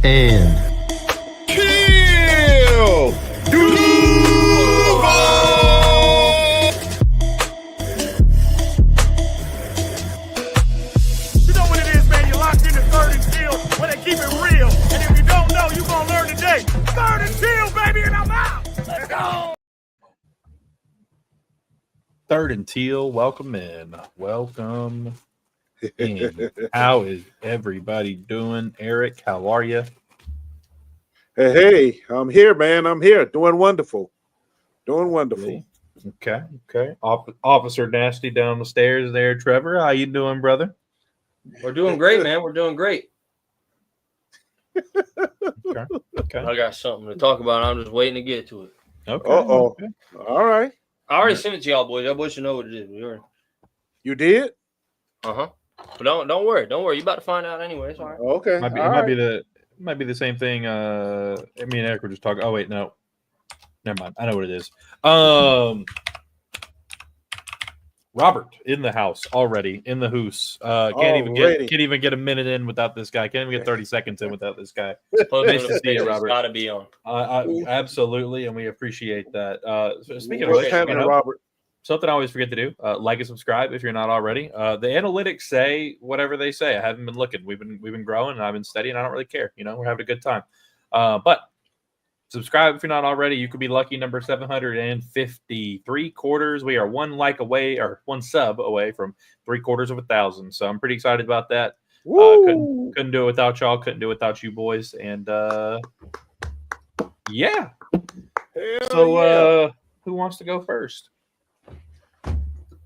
And Teal! You know what it is, man. You're locked into Third and Teal where they keep it real. And if you don't know, you're going to learn today. Third and Teal, baby, and I'm out. Let's go. Third and Teal, welcome in. Welcome in. How is everybody doing? Eric, how are you? Hey, I'm here, man. I'm here. Doing wonderful. Doing wonderful. Okay. Officer Nasty down the stairs there. Trevor, how you doing, brother? We're doing great, man. We're doing great. Okay. I got something to talk about. I'm just waiting to get to it. Okay. Okay. All right. I already sent it to y'all, boys. Y'all boys should know what it is. You did? Uh-huh. But don't worry. Don't worry. You about to find out anyway. It's all right. Okay. Might be the same thing. Me and Eric were just talking. Oh wait, no. Never mind. I know what it is. Robert in the house already, in the hoose. Can't even get a minute in without this guy. Can't even get 30 seconds in without this guy. Nice to see you, Robert. Got to be on. Absolutely, and we appreciate that. Speaking What's of happening, Robert? something I always forget to do: like and subscribe if you're not already. The analytics say whatever they say. I haven't been looking. We've been growing, and I've been studying. I don't really care. We're having a good time. But subscribe if you're not already. You could be lucky number 753 quarters. We are one like away or one sub away from 3/4,000. So I'm pretty excited about that. Couldn't do it without y'all. Couldn't do it without you boys. And yeah. So who wants to go first?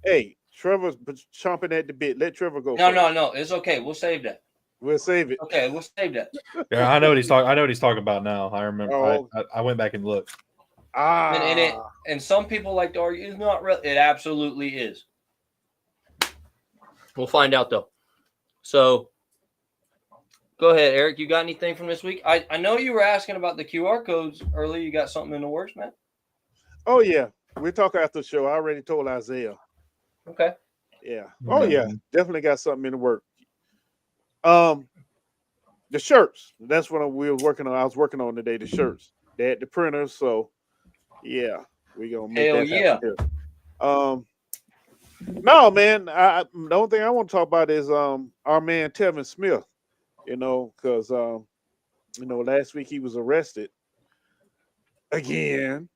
Hey, Trevor's chomping at the bit. Let Trevor go. No. It's okay. We'll save that. We'll save it. Okay, we'll save that. Yeah, I know what he's talking. I know what he's talking about now. I remember. Oh. I went back and looked. And some people like to argue it's not real. It absolutely is. We'll find out though. So go ahead, Eric. You got anything from this week? I know you were asking about the QR codes earlier. You got something in the works, man? Oh, yeah. We'll talk after the show. I already told Isaiah. Okay. Yeah. Oh, yeah. Definitely got something in the work. The shirts. That's what we were working on. I was working on today, the shirts. They had the printers, so yeah, we're gonna make that happen here. No, man. The only thing I want to talk about is our man Tevin Smith. Because last week he was arrested again.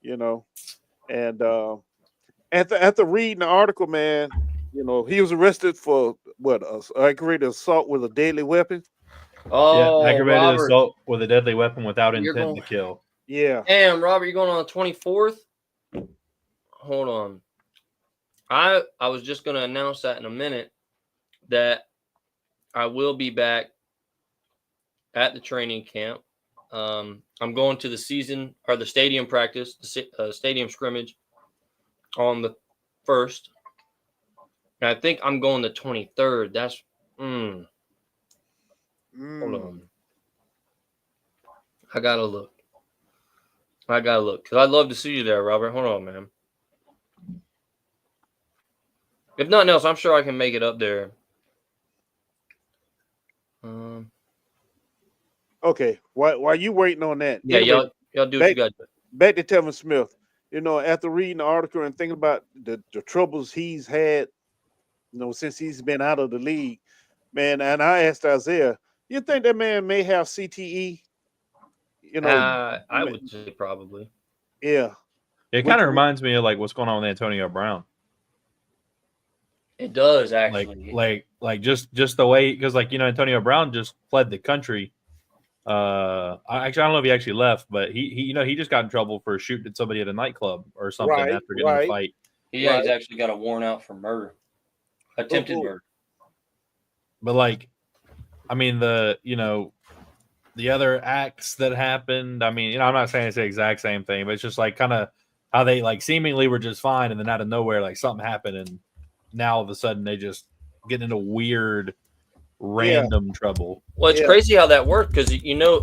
And after reading the article, man, he was arrested for aggravated assault with a deadly weapon. Oh, yeah, aggravated Robert. assault with a deadly weapon without intent to kill. Yeah. Damn, Robert, you're going on the 24th? Hold on. I was just going to announce that in a minute that I will be back at the training camp. I'm going to the stadium practice, the stadium scrimmage on the 1st. And I think I'm going the 23rd. That's Hold on. I gotta look. Because I'd love to see you there, Robert. Hold on, man. If nothing else, I'm sure I can make it up there. Okay. While you waiting on that? Yeah, y'all do what you got to do. Back to Tevin Smith. After reading the article and thinking about the troubles he's had, since he's been out of the league, man. And I asked Isaiah, you think that man may have CTE? I would say probably. Yeah. It kind of reminds me of like what's going on with Antonio Brown. It does actually. Like just the way, because Antonio Brown just fled the country. I don't know if he actually left, but he just got in trouble for shooting at somebody at a nightclub or something after getting in a fight. He's actually got a warrant out for murder, attempted murder. But the other acts that happened. I'm not saying it's the exact same thing, but it's just like kind of how they like seemingly were just fine, and then out of nowhere like something happened, and now all of a sudden they just get into weird random trouble. Well, it's crazy how that worked because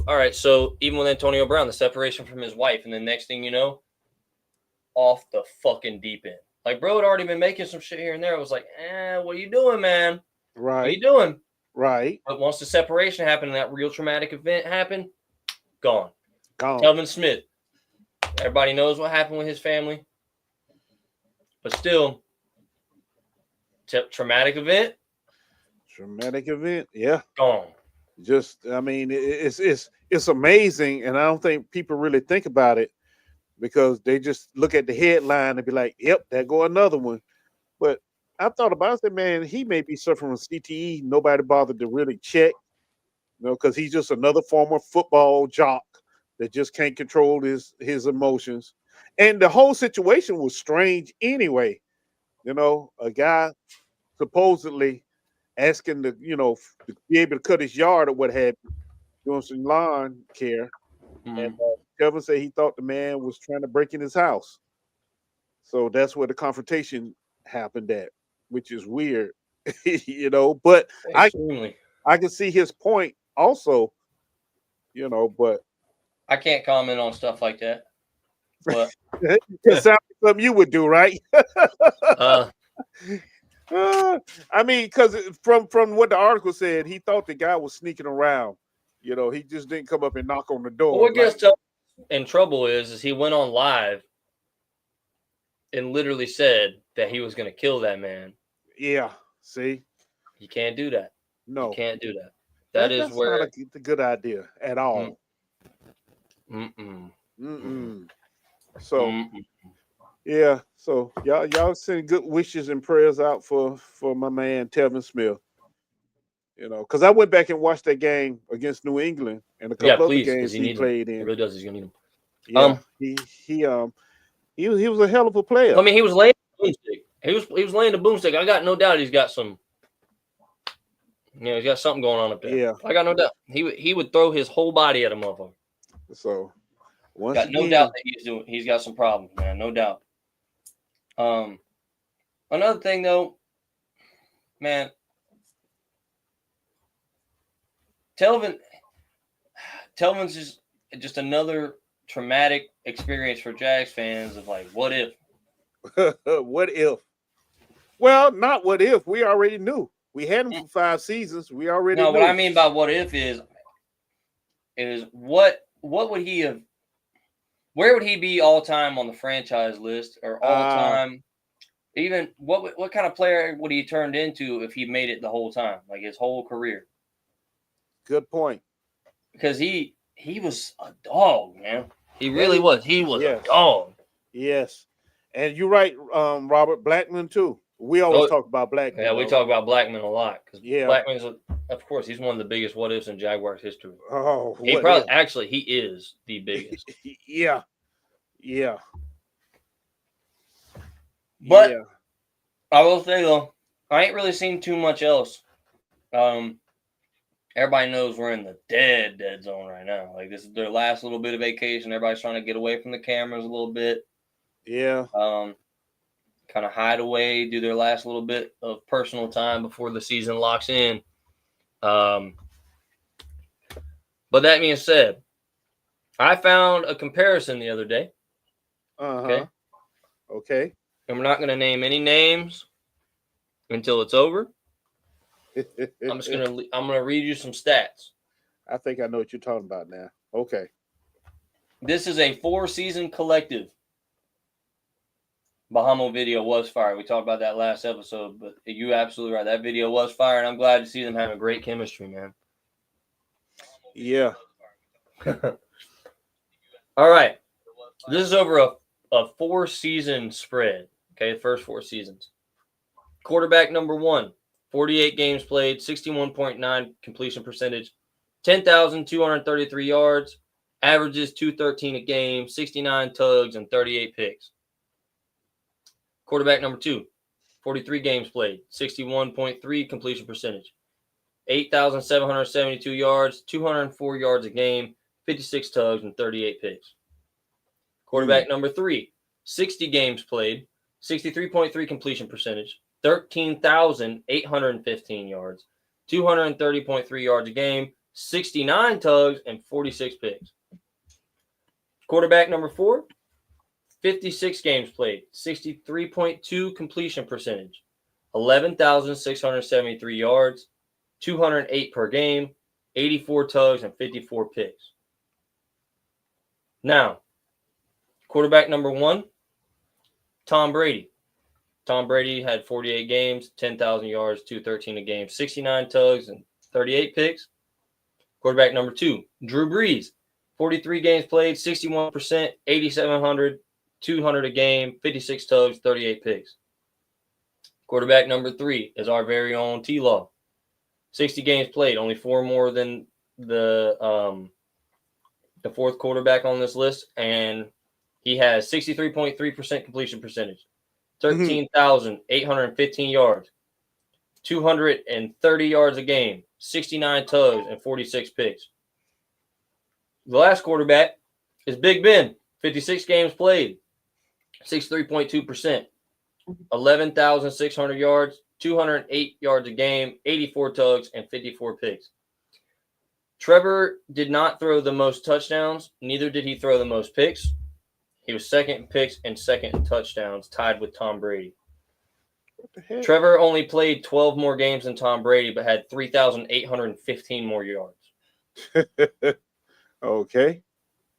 all right, so even with Antonio Brown, the separation from his wife, and the next thing you know, off the fucking deep end. Like, bro had already been making some shit here and there. I was like, what are you doing, man? Right. What are you doing? Right. But once the separation happened and that real traumatic event happened, gone. Gone. Telvin Smith. Everybody knows what happened with his family. But still, traumatic event. Traumatic event. Yeah. Gone. Just, I mean, it's amazing, and I don't think people really think about it because they just look at the headline and be like, "Yep, there go another one." But I thought about it, I said, man, he may be suffering from CTE. Nobody bothered to really check, because he's just another former football jock that just can't control his emotions. And the whole situation was strange anyway. A guy supposedly asking to be able to cut his yard or what have you, doing some lawn care. Mm-hmm. And Kevin said he thought the man was trying to break in his house. So that's where the confrontation happened at, which is weird, But Extremely. I can see his point also, but I can't comment on stuff like that. But it sounds like something you would do, right? I mean, because from what the article said, he thought the guy was sneaking around. He just didn't come up and knock on the door. What gets in trouble is he went on live and literally said that he was going to kill that man. Yeah, see? You can't do that. No. You can't do that. That's where not a good idea at all. So, yeah. So y'all send good wishes and prayers out for my man Telvin Smith. Because I went back and watched that game against New England and a couple other games he played in. He really does. He's gonna need him. Yeah, he was a hell of a player. I mean, he was laying the boomstick. He was laying the boomstick. I got no doubt he's got some. He's got something going on up there. Yeah, I got no doubt. He would throw his whole body at a motherfucker. So, no doubt that he's got some problems, man. No doubt. Another thing though, man, Telvin's just another traumatic experience for Jags fans of like, what if? What if? Well, not what if. We already knew. We had him for 5 seasons. We already knew. What I mean by what if is what would he have? Where would he be all time on the franchise list or all time? Even what kind of player would he turned into if he made it the whole time, like his whole career? Good point. Because he was a dog, man. He really was. He was a dog. Yes. And you're right, Robert Blackman too. We always talk about Blackman. Yeah, we talk about Blackman a lot because Blackman's, of course, he's one of the biggest what ifs in Jaguars history. Oh, he is the biggest. Yeah. But I will say though, I ain't really seen too much else. Everybody knows we're in the dead zone right now. Like this is their last little bit of vacation. Everybody's trying to get away from the cameras a little bit. Yeah. Kind of hide away, do their last little bit of personal time before the season locks in. But that being said, I found a comparison the other day. Okay. And we're not going to name any names until it's over. I'm gonna read you some stats. I think I know what you're talking about now. Okay. This is a 4-season collective. Bahamo video was fire. We talked about that last episode, but you absolutely right. That video was fire, and I'm glad to see them having great chemistry, man. Yeah. All right. This is over a 4-season spread. Okay, the first 4 seasons. Quarterback number 1, 48 games played, 61.9 completion percentage, 10,233 yards, averages 213 a game, 69 tugs, and 38 picks. Quarterback number 2, 43 games played, 61.3 completion percentage, 8,772 yards, 204 yards a game, 56 tugs, and 38 picks. Quarterback number 3, 60 games played, 63.3 completion percentage, 13,815 yards, 230.3 yards a game, 69 tugs, and 46 picks. Quarterback number 4, 56 games played, 63.2 completion percentage, 11,673 yards, 208 per game, 84 tugs, and 54 picks. Now, quarterback number 1, Tom Brady. Tom Brady had 48 games, 10,000 yards, 213 a game, 69 tugs, and 38 picks. Quarterback number 2, Drew Brees. 43 games played, 61%, 8,700, 200 a game, 56 tugs, 38 picks. Quarterback number 3 is our very own Teal. 60 games played, only 4 more than the fourth quarterback on this list, and he has 63.3% completion percentage, 13,815 yards, 230 yards a game, 69 tugs, and 46 picks. The last quarterback is Big Ben, 56 games played, 63.2%, 11,600 yards, 208 yards a game, 84 tugs, and 54 picks. Trevor did not throw the most touchdowns. Neither did he throw the most picks. He was second in picks and second in touchdowns, tied with Tom Brady. What the heck? Trevor only played 12 more games than Tom Brady, but had 3,815 more yards. Okay.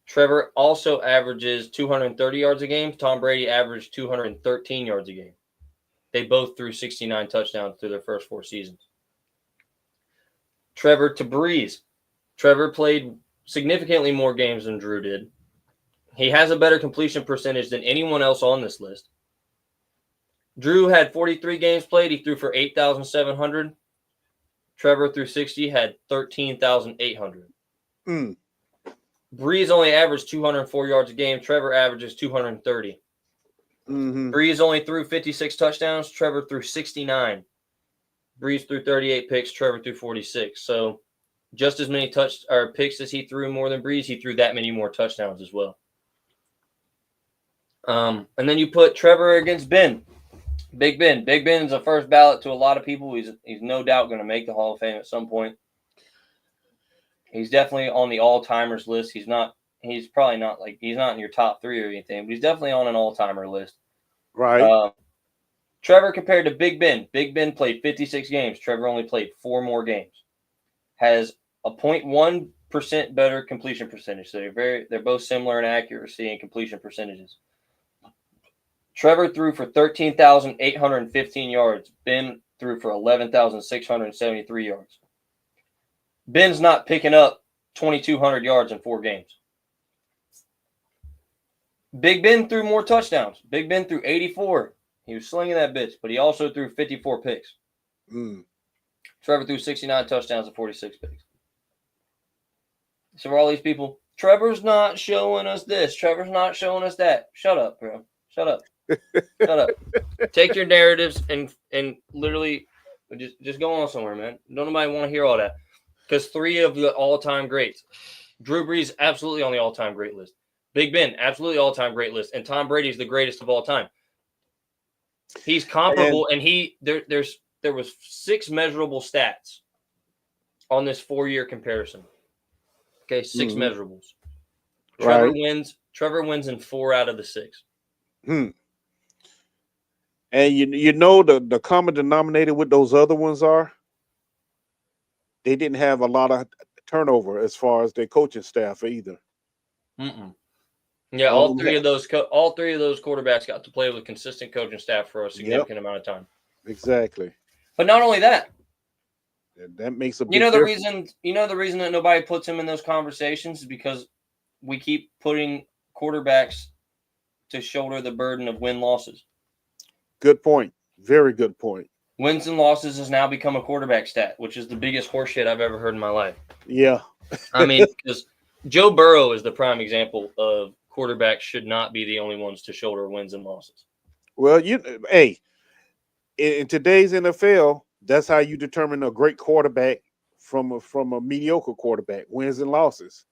Trevor also averages 230 yards a game. Tom Brady averaged 213 yards a game. They both threw 69 touchdowns through their first 4 seasons. Trevor to Brees. Trevor played significantly more games than Drew did. He has a better completion percentage than anyone else on this list. Drew had 43 games played. He threw for 8,700. Trevor threw 60, had 13,800. Brees only averaged 204 yards a game. Trevor averages 230. Brees only threw 56 touchdowns. Trevor threw 69. Brees threw 38 picks. Trevor threw 46. So just as many picks as he threw more than Brees, he threw that many more touchdowns as well. And then you put Trevor against Ben. Big Ben. Big Ben's a first ballot to a lot of people. He's no doubt going to make the Hall of Fame at some point. He's definitely on the all-timers list. He's not in your top 3 or anything, but he's definitely on an all-timer list. Right. Trevor compared to Big Ben. Big Ben played 56 games. Trevor only played 4 more games. Has a 0.1% better completion percentage. So they're both similar in accuracy and completion percentages. Trevor threw for 13,815 yards. Ben threw for 11,673 yards. Ben's not picking up 2,200 yards in 4 games. Big Ben threw more touchdowns. Big Ben threw 84. He was slinging that bitch, but he also threw 54 picks. Trevor threw 69 touchdowns and 46 picks. So for all these people, Trevor's not showing us this. Trevor's not showing us that. Shut up, bro. Shut up. Shut up. Take your narratives and literally just go on somewhere, man. Don't nobody want to hear all that. Because 3 of the all-time greats. Drew Brees, absolutely on the all-time great list. Big Ben, absolutely all-time great list. And Tom Brady's the greatest of all time. He's comparable, and there was 6 measurable stats on this 4-year comparison. Okay, 6 measurables. Trevor wins in 4 out of the 6. And you know the common denominator with those other ones are they didn't have a lot of turnover as far as their coaching staff either. Yeah, all three of those quarterbacks got to play with consistent coaching staff for a significant amount of time. Exactly. But not only that, that makes a big difference. The reason that nobody puts him in those conversations is because we keep putting quarterbacks to shoulder the burden of win-losses. Good point. Very good point. Wins and losses has now become a quarterback stat, which is the biggest horseshit I've ever heard in my life. Yeah. I mean, because Joe Burrow is the prime example of quarterbacks should not be the only ones to shoulder wins and losses. Well, in today's NFL, that's how you determine a great quarterback from a mediocre quarterback, wins and losses.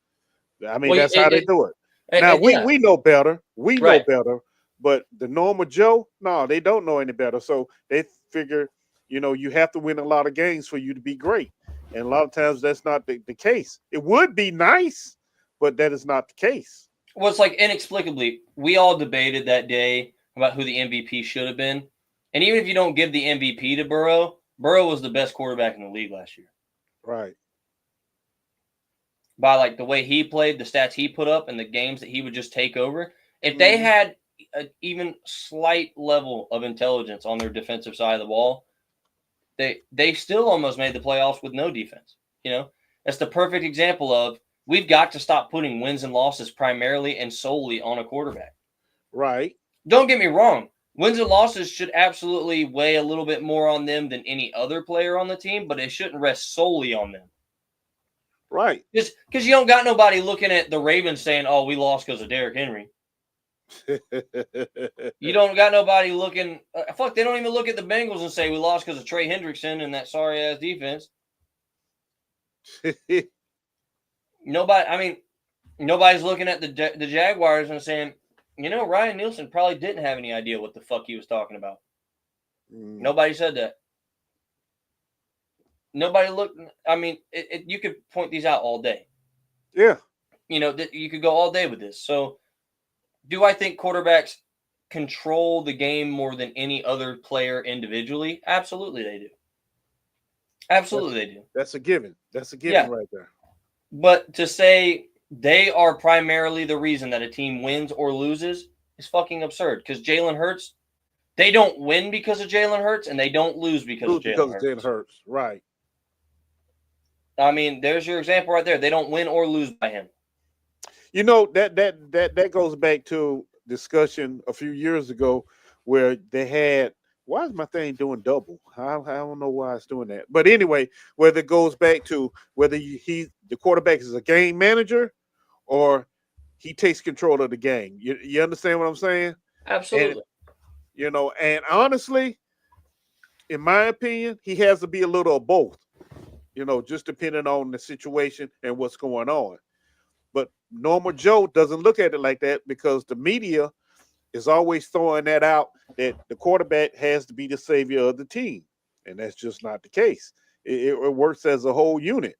I mean, that's how they do it. Now, we know better. We know better. But the normal Joe, no, they don't know any better. So they figure, you have to win a lot of games for you to be great. And a lot of times that's not the case. It would be nice, but that is not the case. Well, it's like inexplicably, we all debated that day about who the MVP should have been. And even if you don't give the MVP to Burrow, Burrow was the best quarterback in the league last year. Right. By like the way he played, the stats he put up, and the games that he would just take over. If they had an even slight level of intelligence on their defensive side of the ball, they still almost made the playoffs with no defense. You know, that's the perfect example of we've got to stop putting wins and losses primarily and solely on a quarterback. Right. Don't get me wrong. Wins and losses should absolutely weigh a little bit more on them than any other player on the team, but it shouldn't rest solely on them. Right. Just because you don't got nobody looking at the Ravens saying, "Oh, we lost because of Derrick Henry." You don't got nobody looking. Fuck, they don't even look at the Bengals and say we lost because of Trey Hendrickson and that sorry ass defense. Nobody. I mean, nobody's looking at the Jaguars and saying, you know, Ryan Nielsen probably didn't have any idea what the fuck he was talking about. Nobody said that. Nobody looked. I mean, you could point these out all day. Yeah. You know, you could go all day with this. So, do I think quarterbacks control the game more than any other player individually? Absolutely, they do. Absolutely, they do. That's a given. That's a given right there. But to say they are primarily the reason that a team wins or loses is fucking absurd. Because Jalen Hurts, they don't win because of Jalen Hurts, and they don't lose because of Jalen Hurts. Right. I mean, there's your example right there. They don't win or lose by him. You know, that goes back to discussion a few years ago where they had, why is my thing doing double? I don't know why it's doing that. But anyway, whether it goes back to whether the quarterback is a game manager or he takes control of the game. You understand what I'm saying? Absolutely. And, you know, and honestly, in my opinion, he has to be a little of both. You know, just depending on the situation and what's going on. But normal Joe doesn't look at it like that because the media is always throwing that out that the quarterback has to be the savior of the team. And that's just not the case. It works as a whole unit.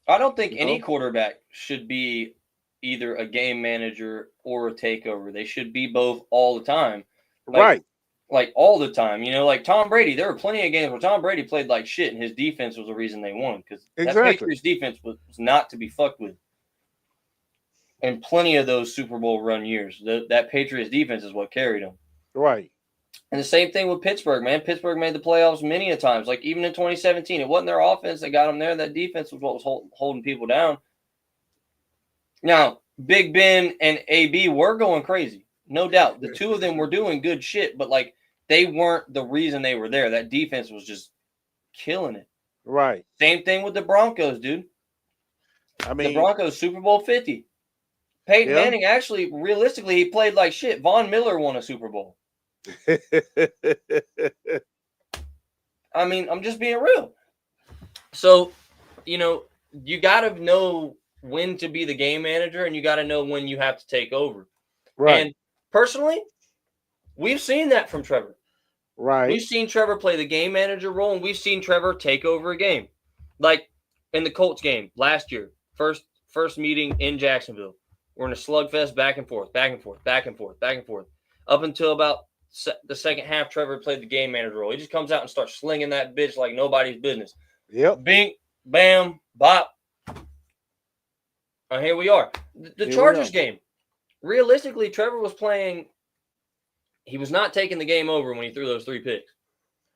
I don't think any quarterback should be either a game manager or a takeover. They should be both all the time. Right. Like all the time, you know, like Tom Brady, there were plenty of games where Tom Brady played like shit and his defense was the reason they won because that Patriots defense was not to be fucked with. And plenty of those Super Bowl run years, that Patriots defense is what carried them. Right. And the same thing with Pittsburgh, man. Pittsburgh made the playoffs many a times. Like even in 2017, it wasn't their offense that got them there. That defense was what was holding people down. Now, Big Ben and AB were going crazy. No doubt. The two of them were doing good shit, but like they weren't the reason they were there. That defense was just killing it. Right. Same thing with the Broncos, dude. I mean, the Broncos, Super Bowl 50. Peyton Manning, actually, realistically, he played like shit. Von Miller won a Super Bowl. I mean, I'm just being real. So, you know, you got to know when to be the game manager and you got to know when you have to take over. Right. And personally, we've seen that from Trevor. Right. We've seen Trevor play the game manager role, and we've seen Trevor take over a game. Like in the Colts game last year, first meeting in Jacksonville. We're in a slugfest back and forth, back and forth, back and forth, back and forth. Up until about the second half, Trevor played the game manager role. He just comes out and starts slinging that bitch like nobody's business. Yep. Bing, bam, bop. And here we are. The Chargers game. Realistically, Trevor was playing. He was not taking the game over when he threw those 3 picks.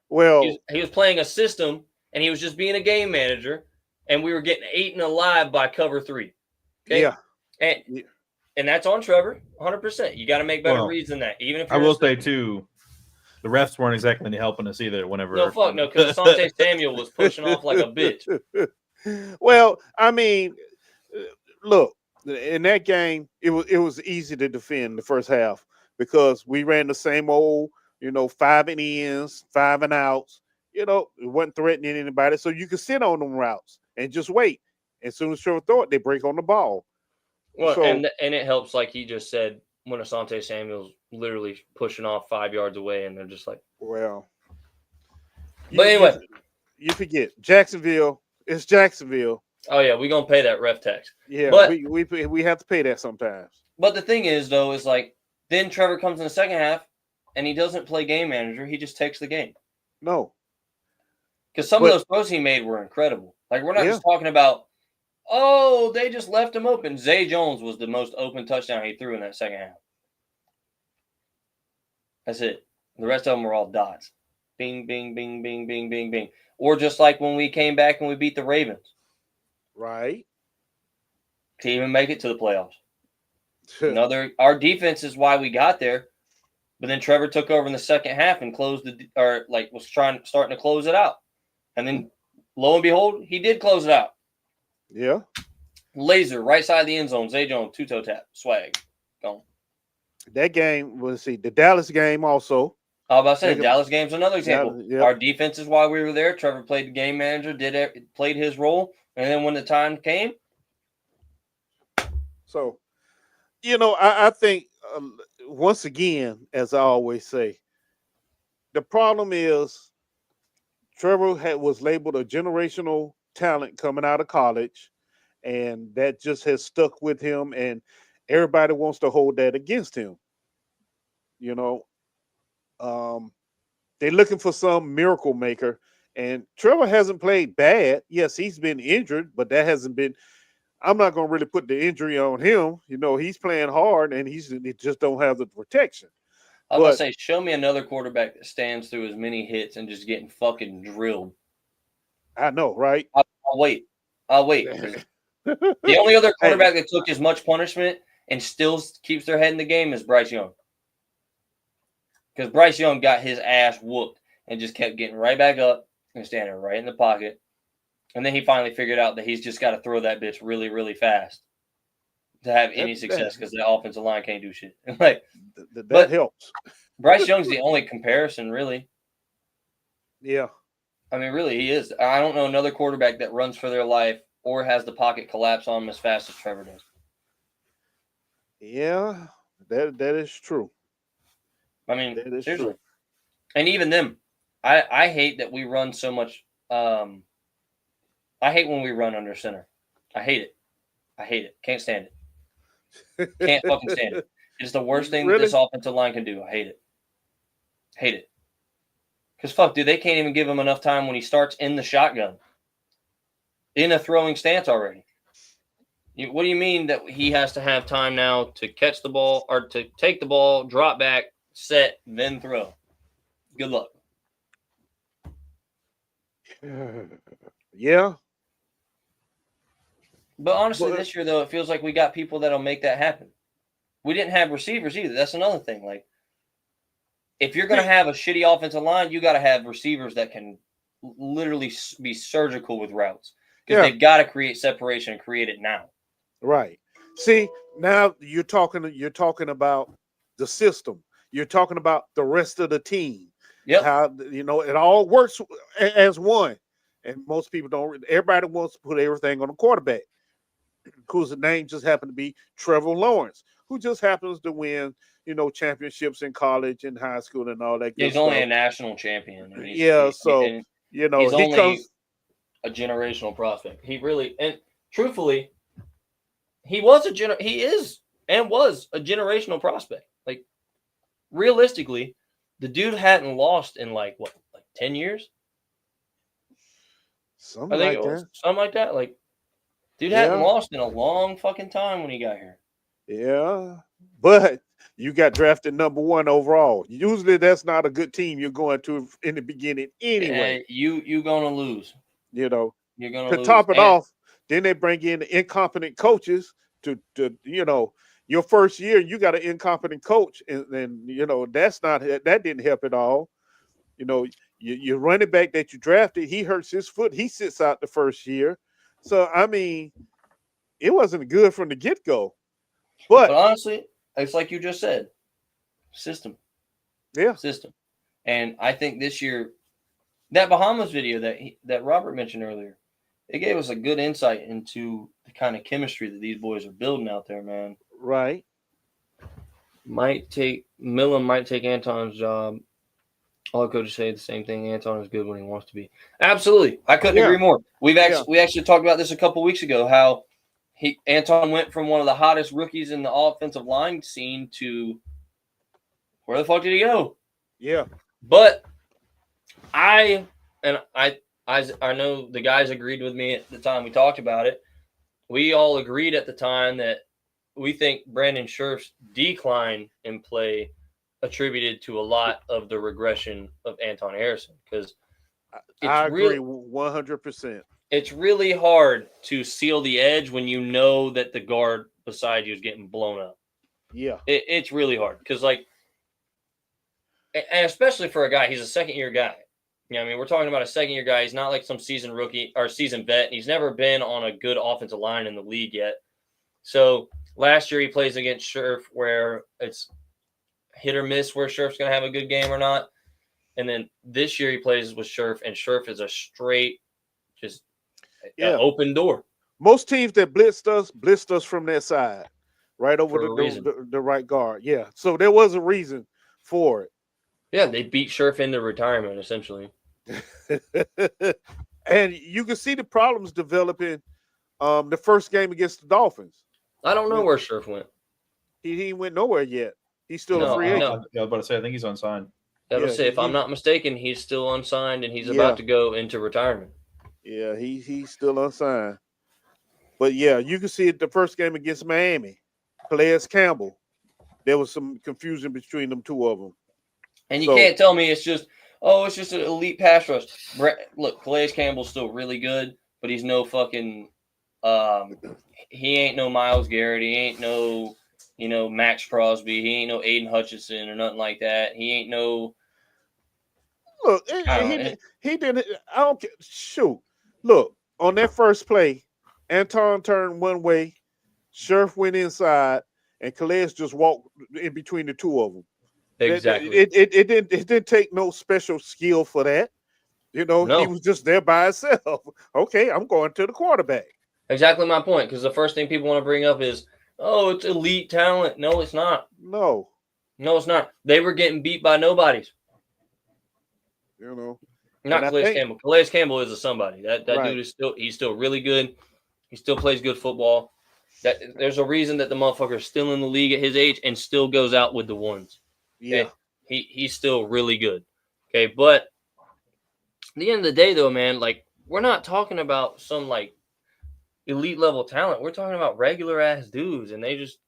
Well, he was playing a system, and he was just being a game manager, and we were getting eaten alive by cover 3. Okay? Yeah. And that's on Trevor, 100%. You got to make better reads than that. Even if I will say too, the refs weren't exactly helping us either. Whenever no, because Asante Samuel was pushing off like a bitch. Well, I mean, look, in that game, it was easy to defend the first half because we ran the same old, 5 and ins, 5 and outs. It wasn't threatening anybody, so you could sit on them routes and just wait. As soon as Trevor throw it, they break on the ball. Well, and it helps, like he just said, when Asante Samuel's literally pushing off 5 yards away, and they're just like, well. But anyway, you forget Jacksonville. It's Jacksonville. Oh yeah, we're gonna pay that ref tax. Yeah, but we have to pay that sometimes. But the thing is, though, is like then Trevor comes in the second half, and he doesn't play game manager. He just takes the game. No. Because some of those throws he made were incredible. Like, we're not just talking about, oh, they just left him open. Zay Jones was the most open touchdown he threw in that second half. That's it. The rest of them were all dots. Bing, bing, bing, bing, bing, bing, bing. Or just like when we came back and we beat the Ravens. Right. To even make it to the playoffs. Our defense is why we got there. But then Trevor took over in the second half and starting to close it out. And then, lo and behold, he did close it out. Yeah. Laser, right side of the end zone. Zay Jones, 2-toe tap. Swag. Gone. That game, the Dallas game also. I was about to say, the Dallas game's another example. Yep. Our defense is why we were there. Trevor played the game manager, played his role. And then when the time came. So, I think, once again, as I always say, the problem is Trevor was labeled a generational talent coming out of college, and that just has stuck with him, and everybody wants to hold that against him. They're looking for some miracle maker, and Trevor hasn't played bad. Yes, he's been injured, but that hasn't been. I'm not going to really put the injury on him. He's playing hard, and he just don't have the protection. I was going to say, show me another quarterback that stands through as many hits and just getting fucking drilled. I know, right? I'll wait. The only other quarterback that took as much punishment and still keeps their head in the game is Bryce Young. Because Bryce Young got his ass whooped and just kept getting right back up and standing right in the pocket. And then he finally figured out that he's just got to throw that bitch really, really fast to have any success because the offensive line can't do shit. That helps. Bryce Young's the only comparison, really. Yeah. I mean, really, he is. I don't know another quarterback that runs for their life or has the pocket collapse on him as fast as Trevor does. Yeah, that is true. I mean, seriously. True. And even them, I hate that we run so much. I hate when we run under center. I hate it. Can't stand it. Can't fucking stand it. It's the worst thing that this offensive line can do. I hate it. Because fuck, dude, they can't even give him enough time when he starts in the shotgun. In a throwing stance already. What do you mean that he has to have time now to catch the ball or to take the ball, drop back, set, then throw? Good luck. Yeah. But honestly, this year, though, it feels like we got people that'll make that happen. We didn't have receivers either. That's another thing. Like, if you're going to have a shitty offensive line, you got to have receivers that can literally be surgical with routes. Because they've got to create separation and create it now. Right. See, now you're talking about the system. You're talking about the rest of the team. Yep. How, it all works as one. And most people don't. Everybody wants to put everything on the quarterback, whose name just happened to be Trevor Lawrence, who just happens to win, championships in college and high school and all that. He's only a national champion. He's only a generational prospect. He really, and truthfully, he is and was a generational prospect. Like, realistically, the dude hadn't lost in like 10 years. Something like that. Like, dude hadn't lost in a long fucking time when he got here. Yeah, but you got drafted number 1 overall. Usually, that's not a good team you're going to in the beginning anyway. You're gonna lose. You're gonna lose. To top it off. Then they bring in incompetent coaches to your first year. You got an incompetent coach, and that didn't help at all. Your running back that you drafted, he hurts his foot. He sits out the first year. So, I mean, it wasn't good from the get-go. But honestly, it's like you just said, system. Yeah. System. And I think this year, that Bahamas video that Robert mentioned earlier, it gave us a good insight into the kind of chemistry that these boys are building out there, man. Right. Millen might take Anton's job. All the coaches say the same thing. Anton is good when he wants to be. Absolutely. I couldn't agree more. We actually talked about this a couple weeks ago, how Anton went from one of the hottest rookies in the offensive line scene to where the fuck did he go? Yeah. But I know the guys agreed with me at the time we talked about it. We all agreed at the time that we think Brandon Scherf's decline in play attributed to a lot of the regression of Anton Harrison, because I agree 100%. It's really hard to seal the edge when you know that the guard beside you is getting blown up. Yeah. It's really hard because, like, and especially for a guy, he's a second-year guy. You know, I mean, we're talking about a second-year guy. He's not like some seasoned rookie or seasoned vet. He's never been on a good offensive line in the league yet. So last year he plays against Scherf where it's hit or miss where Scherf's going to have a good game or not. And then this year he plays with Scherf, and Scherf is a straight, just open door. Most teams that blitzed us from that side, right over the right guard. Yeah. So there was a reason for it. Yeah, they beat Scherf into retirement, essentially. And you can see the problems developing the first game against the Dolphins. I don't know where Scherf went. He went nowhere yet. He's still a free agent. I was about to say, I think he's unsigned. If I'm not mistaken, he's still unsigned, and he's about to go into retirement. Yeah, he's still unsigned. But, yeah, you can see it the first game against Miami. Calais Campbell. There was some confusion between them two of them. And you can't tell me it's just an elite pass rush. Look, Calais Campbell's still really good, but he's no fucking he ain't no Myles Garrett. He ain't no, Max Crosby. He ain't no Aiden Hutchinson or nothing like that. He ain't no. Look, he didn't. I don't care. Shoot. Look, on that first play, Anton turned one way, Scherf went inside, and Calais just walked in between the two of them. Exactly. It didn't take no special skill for that. He was just there by himself. Okay, I'm going to the quarterback. Exactly my point, because the first thing people want to bring up is, it's elite talent. No, it's not. No, it's not. They were getting beat by nobodies. Not Calais Campbell. Calais Campbell is a somebody. That dude is still really good. He still plays good football. There's a reason that the motherfucker is still in the league at his age and still goes out with the ones. Okay? Yeah. He's still really good. Okay, but at the end of the day, though, man, like, we're not talking about some, like, elite level talent. We're talking about regular ass dudes, and they just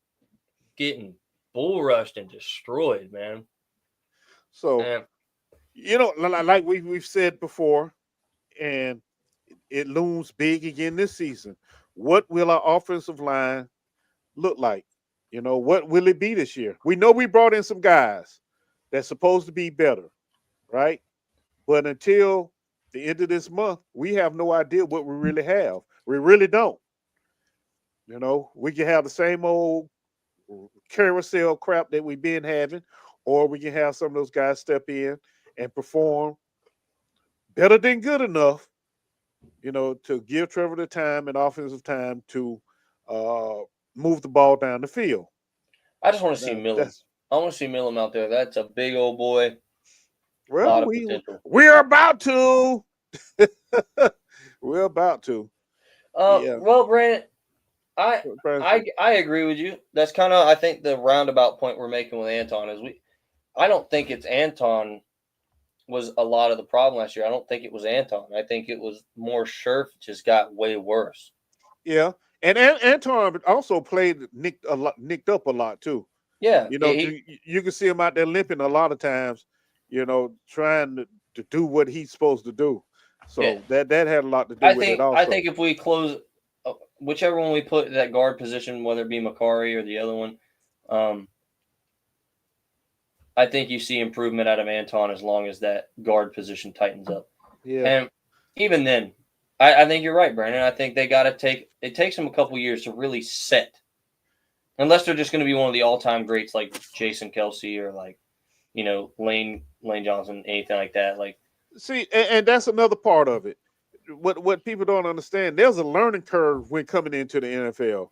getting bull rushed and destroyed, man. So, like we've said before, and it looms big again this season. What will our offensive line look like? What will it be this year? We know we brought in some guys that's supposed to be better, right? But until the end of this month, we have no idea what we really have. We really don't. We can have the same old carousel crap that we've been having, or we can have some of those guys step in and perform better than good enough, to give Trevor the time and offensive time to move the ball down the field. I just want to see Milam. I want to see Milam out there. That's a big old boy. Well, we're about to. We're about to. Well, Brandon, I agree with you. That's kind of, I think, the roundabout point we're making with Anton is I don't think it's Anton was a lot of the problem last year. I don't think it was Anton. I think it was more Scherf just got way worse. Yeah. And Anton also played nicked up a lot too. Yeah. You can see him out there limping a lot of times, trying to do what he's supposed to do. So that had a lot to do with it also. I think if we close whichever one we put in that guard position, whether it be Macari or the other one, I think you see improvement out of Anton as long as that guard position tightens up. Yeah. And even then, I think you're right, Brandon. I think they got to it takes them a couple years to really set. Unless they're just going to be one of the all-time greats like Jason Kelsey or like, Lane Johnson, anything like that. Like, see, and that's another part of it. What people don't understand, there's a learning curve when coming into the NFL.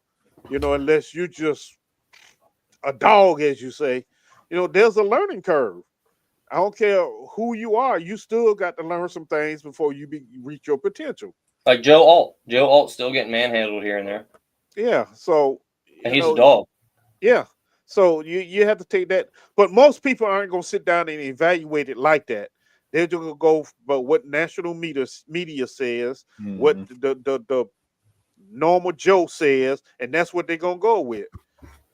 Unless you just a dog, as you say, there's a learning curve. I don't care who you are, you still got to learn some things before you reach your potential. Like Joe Alt. Joe Alt's still getting manhandled here and there. Yeah, so and he's a dog. Yeah, so you have to take that. But most people aren't going to sit down and evaluate it like that. They're just gonna go but what national media says, what the normal Joe says, and that's what they're gonna go with.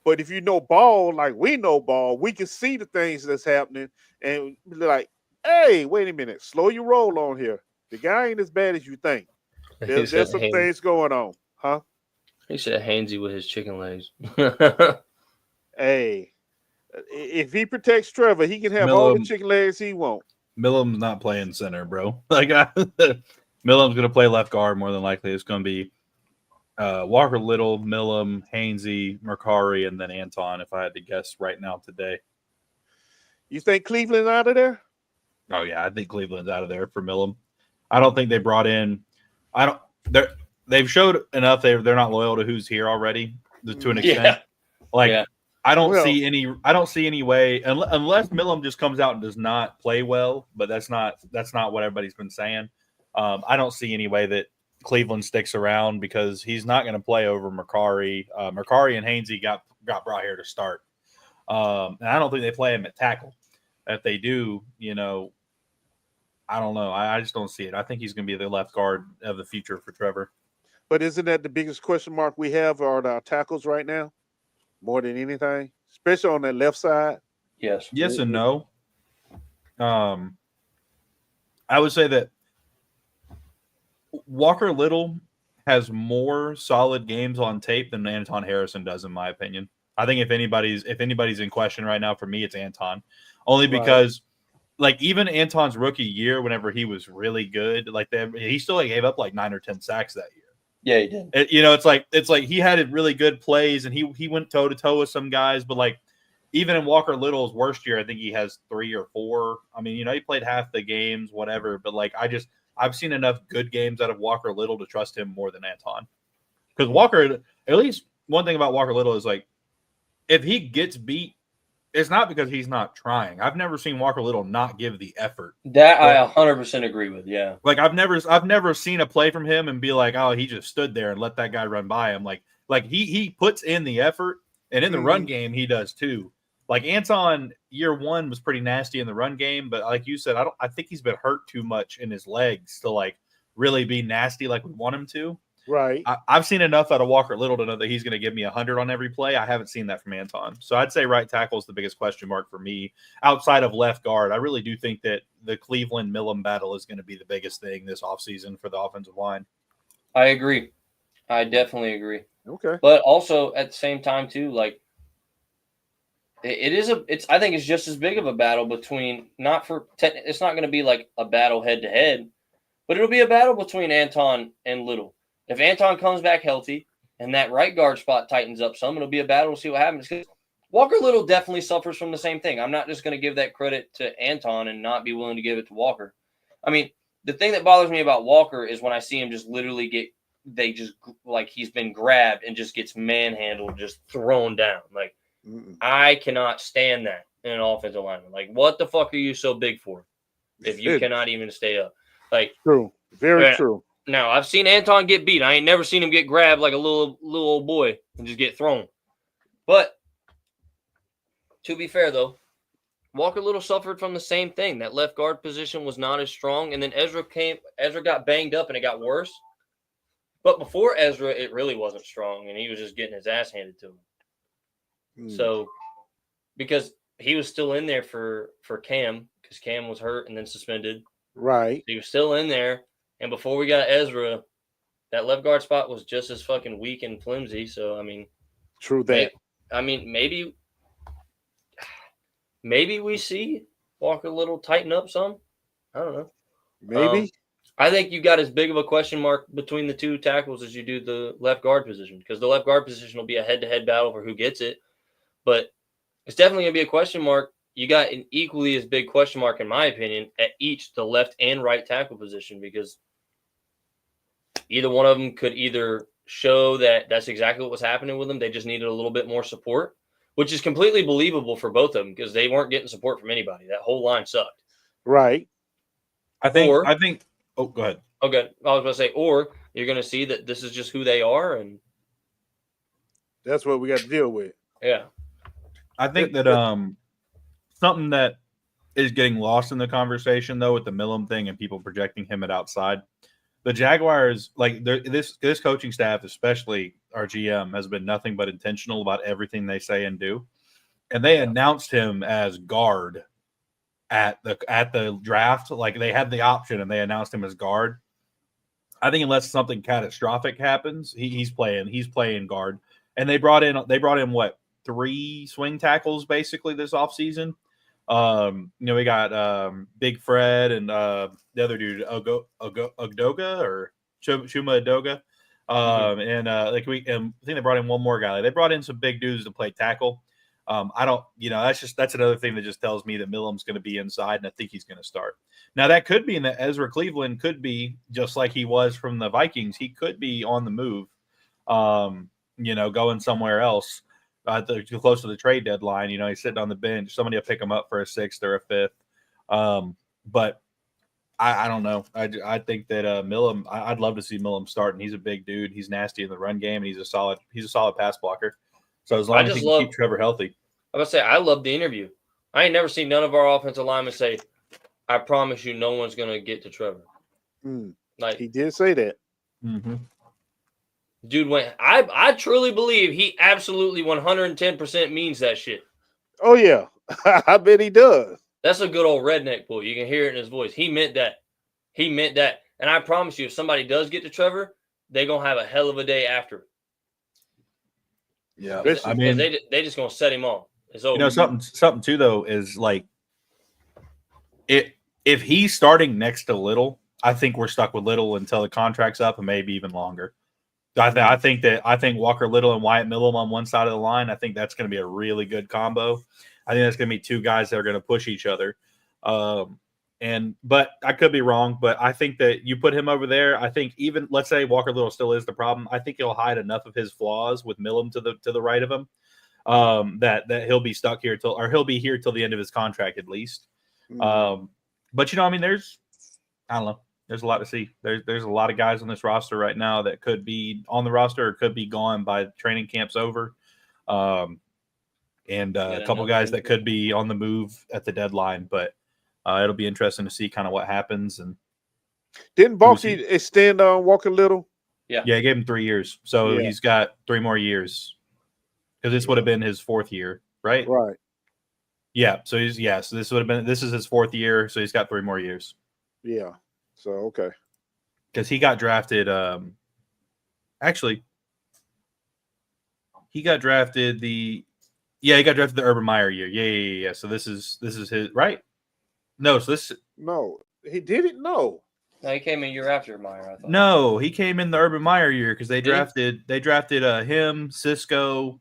But if you know ball, like we know ball, we can see the things that's happening and be like, hey, wait a minute, slow your roll on here. The guy ain't as bad as you think. There's some things going on, huh? He said Hainsey with his chicken legs. Hey, if he protects Trevor, he can have all the chicken legs he wants. Millam's not playing center, bro. Like Millam's gonna play left guard more than likely. It's gonna be Walker Little, Millam, Hainsey, Mercari, and then Anton, if I had to guess right now today. You think Cleveland out of there? Oh yeah, I think Cleveland's out of there for Millam. I don't think they brought in. They've showed enough. They're not loyal to who's here already to an extent. Yeah. I don't see any way unless Millam just comes out and does not play well. But that's not what everybody's been saying. I don't see any way that Cleveland sticks around because he's not going to play over Mercari. Mercari and Hainsey got brought here to start. And I don't think they play him at tackle. If they do, I don't know. I just don't see it. I think he's going to be the left guard of the future for Trevor. But isn't that the biggest question mark we have are our tackles right now? More than anything, especially on that left side. Yes. Yes and no. I would say that Walker Little has more solid games on tape than Anton Harrison does, in my opinion. I think if anybody's in question right now, for me, it's Anton. Only because, even Anton's rookie year, whenever he was really good, he still gave up 9 or 10 sacks that year. Yeah, he did. It's like he had really good plays and he went toe to toe with some guys, but even in Walker Little's worst year, I think he has 3 or 4. I mean, he played half the games, whatever. But I've seen enough good games out of Walker Little to trust him more than Anton. Because Walker, at least one thing about Walker Little is if he gets beat, it's not because he's not trying. I've never seen Walker Little not give the effort. That I 100% agree with. Yeah. I've never seen a play from him and be like, oh, he just stood there and let that guy run by him. He puts in the effort, and in the run game he does too. Anton year 1 was pretty nasty in the run game, but like you said, I think he's been hurt too much in his legs to really be nasty like we want him to. Right. I've seen enough out of Walker Little to know that he's going to give me 100 on every play. I haven't seen that from Anton. So I'd say right tackle is the biggest question mark for me. Outside of left guard, I really do think that the Cleveland Millam battle is going to be the biggest thing this offseason for the offensive line. I agree. I definitely agree. Okay. But also at the same time too, I think it's just as big of a battle between it's not going to be a battle head to head, but it'll be a battle between Anton and Little. If Anton comes back healthy and that right guard spot tightens up some, it'll be a battle to see what happens. Because Walker Little definitely suffers from the same thing. I'm not just going to give that credit to Anton and not be willing to give it to Walker. I mean, the thing that bothers me about Walker is when I see him just literally he's been grabbed and just gets manhandled, just thrown down. I cannot stand that in an offensive lineman. What the fuck are you so big for if you cannot even stay up? True. Very true. Now, I've seen Anton get beat. I ain't never seen him get grabbed like a little old boy and just get thrown. But to be fair, though, Walker Little suffered from the same thing. That left guard position was not as strong. And then Ezra got banged up and it got worse. But before Ezra, it really wasn't strong. And he was just getting his ass handed to him. So, because he was still in there for Cam, because Cam was hurt and then suspended. Right. He was still in there. And before we got Ezra, that left guard spot was just as fucking weak and flimsy. So, I mean. True that. Maybe we see Walker Little tighten up some. I don't know. Maybe. I think you got as big of a question mark between the two tackles as you do the left guard position, because the left guard position will be a head-to-head battle for who gets it. But it's definitely going to be a question mark. You got an equally as big question mark, in my opinion, at each the left and right tackle position, because either one of them could either show that that's exactly what was happening with them. They just needed a little bit more support, which is completely believable for both of them because they weren't getting support from anybody. That whole line sucked. Right. I think. Oh, go ahead. Okay. I was going to say, or you're going to see that this is just who they are. And that's what we got to deal with. Yeah. I think that something that is getting lost in the conversation, though, with the Millam thing and people projecting him at outside. The Jaguars, like this coaching staff, especially our GM, has been nothing but intentional about everything they say and do. And they announced him as guard at the draft. Like they had the option, and they announced him as guard. I think unless something catastrophic happens, he's playing guard. And they brought in what, 3 swing tackles basically this offseason. We got Big Fred and the other dude Ogdoga or Chuma Adoga. And I think they brought in one more guy. They brought in some big dudes to play tackle. That's another thing that just tells me that Millam's going to be inside, and I think he's going to start. Now that could be in that Ezra Cleveland could be just like he was from the Vikings. He could be on the move, going somewhere else. Too close to the trade deadline, he's sitting on the bench. Somebody will pick him up for a 6th or a 5th. But I don't know. I think that Millam. I'd love to see Millam starting. He's a big dude. He's nasty in the run game, and he's a solid pass blocker. So as long as he can keep Trevor healthy, I would say I love the interview. I ain't never seen none of our offensive linemen say, "I promise you, no one's gonna get to Trevor." Like he did say that. Mm-hmm. Dude went. I truly believe he absolutely 110% means that shit. Oh yeah, I bet he does. That's a good old redneck boy. You can hear it in his voice. He meant that. He meant that. And I promise you, if somebody does get to Trevor, they're gonna have a hell of a day after. Yeah, I mean, they just gonna set him off. It's over. Something too though is like, if he's starting next to Little, I think we're stuck with Little until the contract's up and maybe even longer. I think Walker Little and Wyatt Millam on one side of the line. I think that's going to be a really good combo. I think that's going to be 2 guys that are going to push each other. But I could be wrong. But I think that you put him over there. I think even let's say Walker Little still is the problem. I think he'll hide enough of his flaws with Millam to the right of him that he'll be stuck here he'll be here till the end of his contract at least. But I don't know. There's a lot to see. There's a lot of guys on this roster right now that could be on the roster or could be gone by training camp's over. And a couple guys that could be on the move at the deadline. But it'll be interesting to see kind of what happens. And didn't Balky extend on Walker Little? Yeah, he gave him 3 years. So he's got 3 more years. Because this would have been his 4th year, right? Right. Yeah. So this is his 4th year. So he's got 3 more years. Yeah. So, okay. Because he got drafted. He got drafted the Urban Meyer year. Yeah. So this is his right. No, he didn't. No, he came a year after Meyer. I thought. No, he came in the Urban Meyer year because they drafted him, Cisco.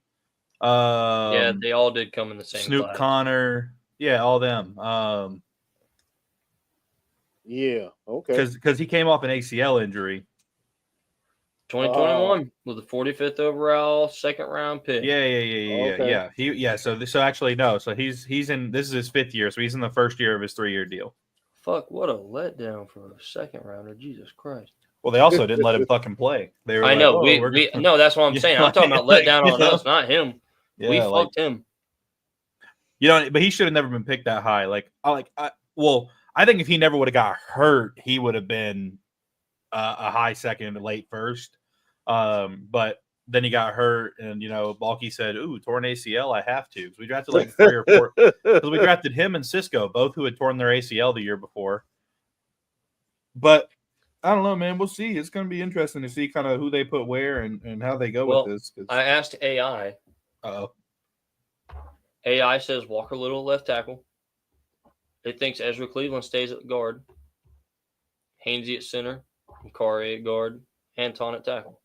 They all did come in the same. Snoop class. Connor. Yeah, all them. Yeah, okay. Because he came off an ACL injury. 2021 with the 45th overall, 2nd round pick. Yeah. So actually no. So he's in. This is his 5th year. So he's in the 1st year of his 3-year deal. Fuck! What a letdown for a 2nd rounder. Jesus Christ. Well, they also didn't let him fucking play. They were. I know. No, that's what I'm saying. I'm talking about letdown on us, not him. Yeah, we fucked him. But he should have never been picked that high. I think if he never would have got hurt, he would have been a high 2nd, late 1st. But then he got hurt, and Balky said, "Ooh, torn ACL, I have to." So we drafted like 3 or 4. Because we drafted him and Cisco, both who had torn their ACL the year before. But I don't know, man. We'll see. It's going to be interesting to see kind of who they put where and how they go with this. I asked AI. Uh-oh. AI says Walker Little left tackle. It thinks Ezra Cleveland stays at guard. Hainsey at center. Kari at guard. Anton at tackle.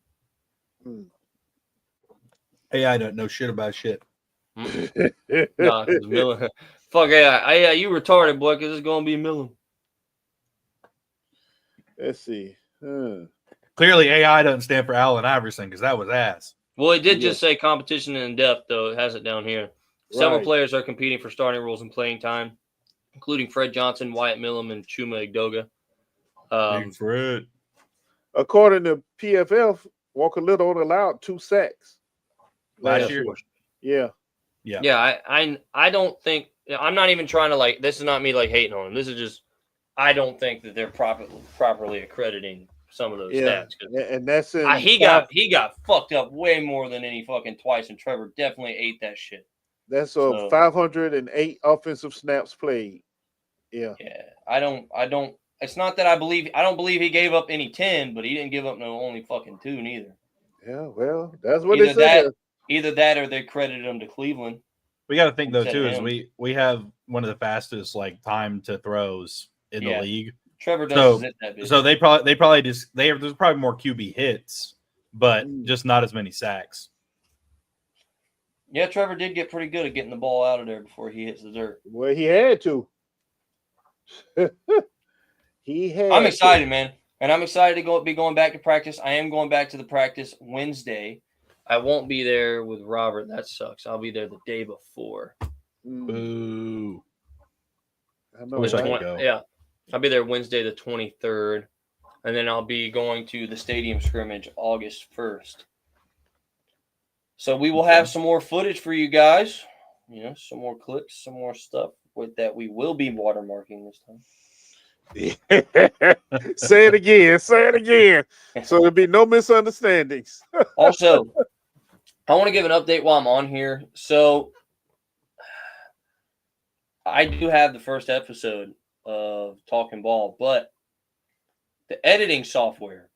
AI don't know shit about shit. Nah, Millam. Fuck AI. AI, you retarded, boy, because it's going to be Millam. Let's see. Clearly, AI doesn't stand for Allen Iverson because that was ass. Well, it did just say competition and depth, though. It has it down here. Several players are competing for starting roles and playing time, including Fred Johnson, Wyatt Millam, and Chuma Adoga. Big Fred. According to PFF, Walker Little only allowed 2 sacks last year. Yeah. I don't think I'm not even trying to this is not me hating on him. This is just I don't think that they're properly accrediting some of those stats. And that's in he got fucked up way more than any fucking twice, and Trevor definitely ate that shit. That's 508 offensive snaps played. Yeah. Yeah. I don't. It's not that I don't believe he gave up any 10, but he didn't give up only fucking 2 neither. Yeah, well, that's what they said. Either that or they credited him to Cleveland. We got to think though too is we have one of the fastest time to throws in the league. Trevor does that big. So there's probably more QB hits, but just not as many sacks. Yeah, Trevor did get pretty good at getting the ball out of there before he hits the dirt. Well, he had to. I'm excited, man. And I'm excited to be going back to practice. I am going back to the practice Wednesday. I won't be there with Robert. That sucks. I'll be there the day before. Boo. I know, right? Yeah. I'll be there Wednesday the 23rd. And then I'll be going to the stadium scrimmage August 1st. So we will have some more footage for you guys. Some more clips, some more stuff with that we will be watermarking this time. Say it again. So there'll be no misunderstandings. Also, I want to give an update while I'm on here. So I do have the first episode of Talking Ball, but the editing software,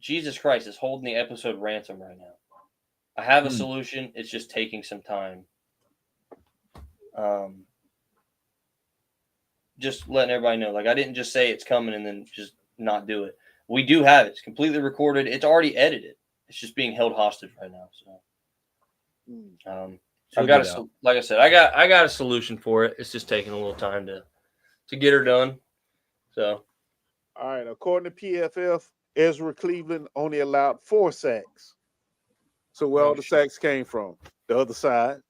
Jesus Christ, is holding the episode ransom right now. I have a solution. It's just taking some time. Just letting everybody know. I didn't just say it's coming and then just not do it. We do have it. It's completely recorded. It's already edited. It's just being held hostage right now. So, I've got like I said, I got a solution for it. It's just taking a little time to get her done. So, all right. According to PFF, Ezra Cleveland only allowed 4 sacks. So where all the sacks came from? The other side.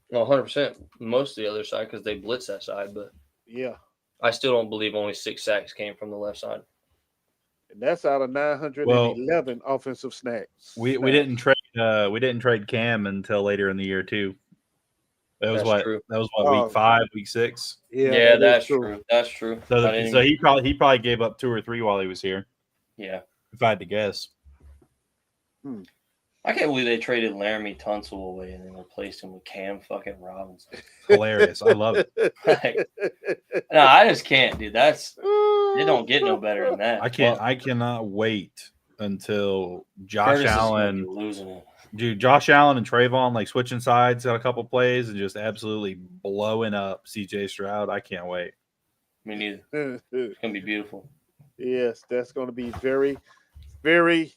Well, 100%. Most of the other side because they blitz that side, but yeah, I still don't believe only 6 sacks came from the left side. And that's out of 911 offensive snaps. We didn't trade Cam until later in the year too. That was week 5, week 6. Yeah, that's true. That's true. So he probably gave up 2 or 3 while he was here. Yeah, if I had to guess. I can't believe they traded Laramie Tunsil away and then replaced him with Cam fucking Robinson. Hilarious. I love it. No, I just can't, dude. It don't get no better than that. I cannot wait until Josh Allen losing it. Dude, Josh Allen and Trayvon switching sides on a couple plays and just absolutely blowing up CJ Stroud. I can't wait. Me neither. It's gonna be beautiful. Yes, that's gonna be very, very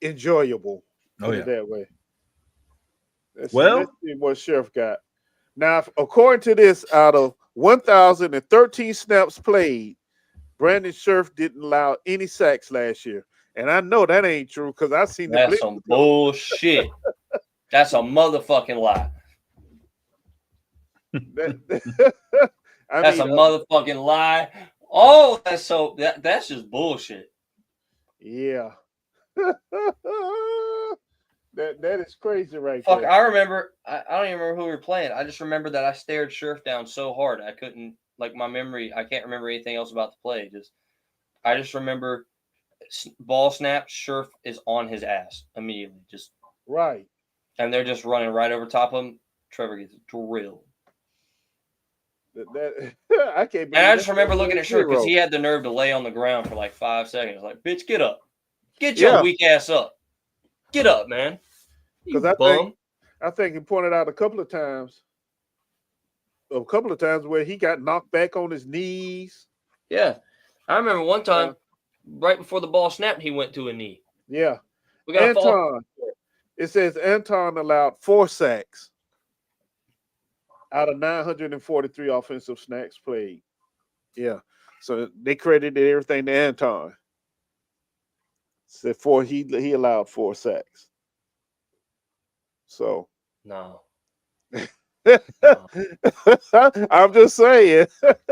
enjoyable. That way. Let's see what Sheriff got. Now, according to this, out of 1,013 snaps played, Brandon Sheriff didn't allow any sacks last year. And I know that ain't true because I've seen that. That's some bullshit. That's a motherfucking lie. That's a motherfucking lie. Oh, that's just bullshit. Yeah. That is crazy right there. I remember. I don't even remember who we were playing. I just remember that I stared Sheriff down so hard I couldn't my memory. I can't remember anything else about the play. I just remember ball snap. Sheriff is on his ass immediately. Just right, and they're just running right over top of him. Trevor gets drilled. I can't. And I just remember looking at Sheriff because he had the nerve to lay on the ground for 5 seconds. Bitch, get up. Get your weak ass up. Get up, man. Because I think he pointed out a couple of times where he got knocked back on his knees. Yeah. I remember one time, right before the ball snapped, he went to a knee. Yeah. We got Anton. It says Anton allowed 4 sacks out of 943 offensive snaps played. Yeah. So they credited everything to Anton. Said he allowed 4 sacks. So no. I'm just saying.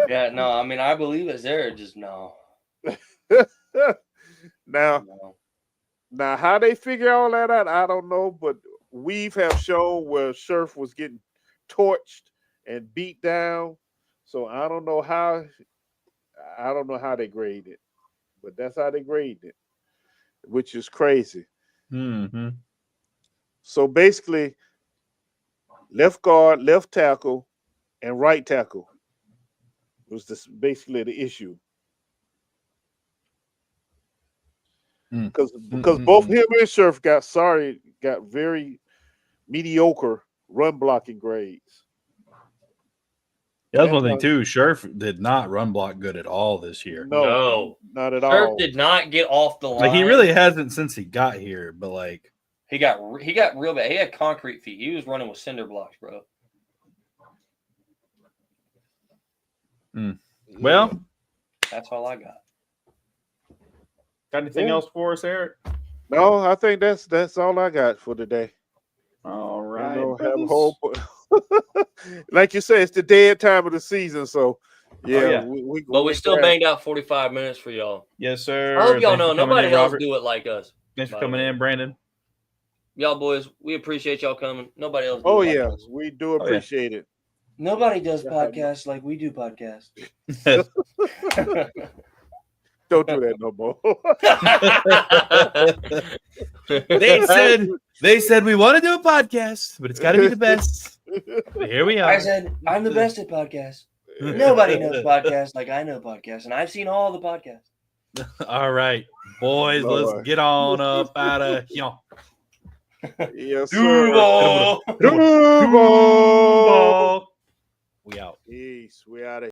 Yeah, no, I mean I believe it's there, just no. Now how they figure all that out, I don't know, but we have shown where Sheriff was getting torched and beat down. So I don't know how they grade it, but that's how they grade it, which is crazy. Mm-hmm. So basically, left guard, left tackle, and right tackle was basically the issue. Because both him and Scherf got very mediocre run blocking grades. Yeah, that's one thing too. Scherf did not run block good at all this year. No, not at Scherf all. did not get off the line. Like he really hasn't since he got here. But like he got real bad. He had concrete feet. He was running with cinder blocks, bro. Well, that's all I got. Got anything else for us, Eric? No, I think that's all I got for today. All right. Have a whole like you said, it's the dead time of the season, so yeah. We still banged out 45 minutes for y'all. Yes, sir. I hope y'all know nobody else do it like us. Thanks for coming in, Brandon. Y'all boys, we appreciate y'all coming. Nobody else. We do appreciate it. Nobody does podcasts like we do podcasts. Don't do that no more. They said we want to do a podcast, but it's got to be the best. But here we are. I said I'm the best at podcasts. Nobody knows podcasts like I know podcasts, and I've seen all the podcasts. All right, boys, let's get on up out of here. Yes, sir. Duval. We out. Peace. We out of here.